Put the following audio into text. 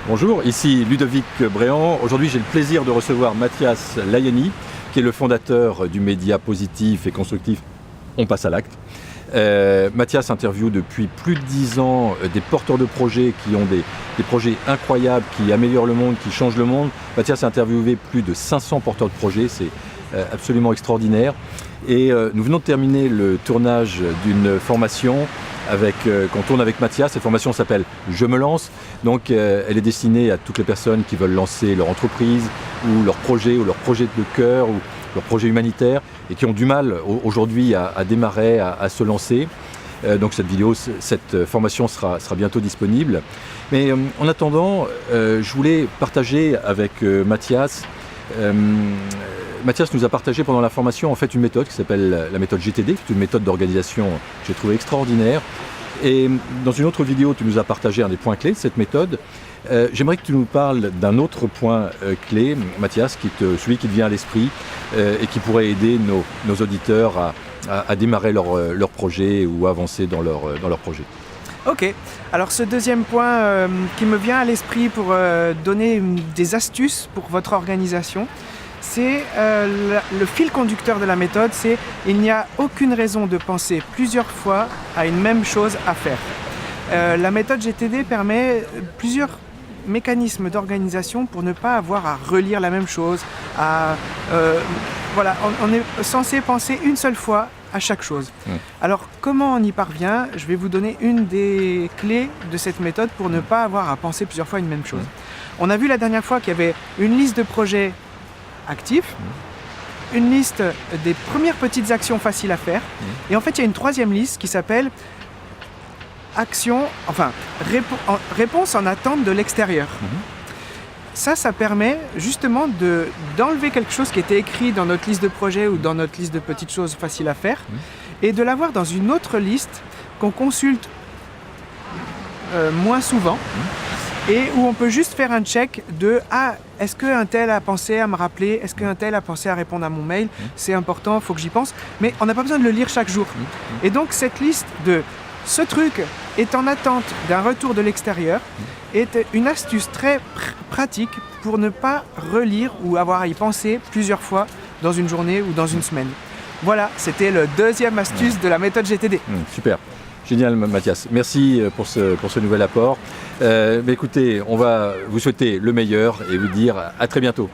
Bonjour, ici Ludovic Bréant. Aujourd'hui, j'ai le plaisir de recevoir Mathias Layani, qui est le fondateur du média positif et constructif On passe à l'acte. Mathias interviewe depuis plus de 10 ans des porteurs de projets qui ont des projets incroyables, qui améliorent le monde, qui changent le monde. Mathias a interviewé plus de 500 porteurs de projets, c'est absolument extraordinaire. Et nous venons de terminer le tournage d'une formation qu'on tourne avec Mathias. Cette formation s'appelle « Je me lance ». Donc elle est destinée à toutes les personnes qui veulent lancer leur entreprise ou leur projet de cœur ou leur projet humanitaire et qui ont du mal aujourd'hui à démarrer, à se lancer. Donc cette formation sera bientôt disponible. Mais en attendant, je voulais partager avec Mathias. Mathias nous a partagé pendant la formation en fait une méthode qui s'appelle la méthode GTD, qui est une méthode d'organisation que j'ai trouvée extraordinaire. Et dans une autre vidéo, tu nous as partagé un des points clés de cette méthode. J'aimerais que tu nous parles d'un autre point clé, Mathias, celui qui te vient à l'esprit et qui pourrait aider nos auditeurs à démarrer leur projet ou à avancer dans leur projet. Ok, alors ce deuxième point qui me vient à l'esprit pour donner des astuces pour votre organisation, c'est le fil conducteur de la méthode, c'est il n'y a aucune raison de penser plusieurs fois à une même chose à faire. La méthode GTD permet plusieurs mécanismes d'organisation pour ne pas avoir à relire la même chose. Voilà, on est censé penser une seule fois à chaque chose. Alors comment on y parvient? Je vais vous donner une des clés de cette méthode pour ne pas avoir à penser plusieurs fois une même chose. On a vu la dernière fois qu'il y avait une liste de projets actifs, une liste des premières petites actions faciles à faire, et en fait il y a une troisième liste qui s'appelle réponse en attente de l'extérieur. Ça permet justement d'enlever quelque chose qui était écrit dans notre liste de projets ou dans notre liste de petites choses faciles à faire et de l'avoir dans une autre liste qu'on consulte moins souvent et où on peut juste faire un check de est-ce qu'un tel a pensé à me rappeler, est-ce qu'un tel a pensé à répondre à mon mail, c'est important, il faut que j'y pense, mais on n'a pas besoin de le lire chaque jour. Et donc cette liste de ce truc est en attente d'un retour de l'extérieur est une astuce très pratique pour ne pas relire ou avoir à y penser plusieurs fois dans une journée ou dans une semaine. Voilà, c'était le deuxième astuce de la méthode GTD. Super, génial Mathias, merci pour ce nouvel apport. Mais écoutez, on va vous souhaiter le meilleur et vous dire à très bientôt.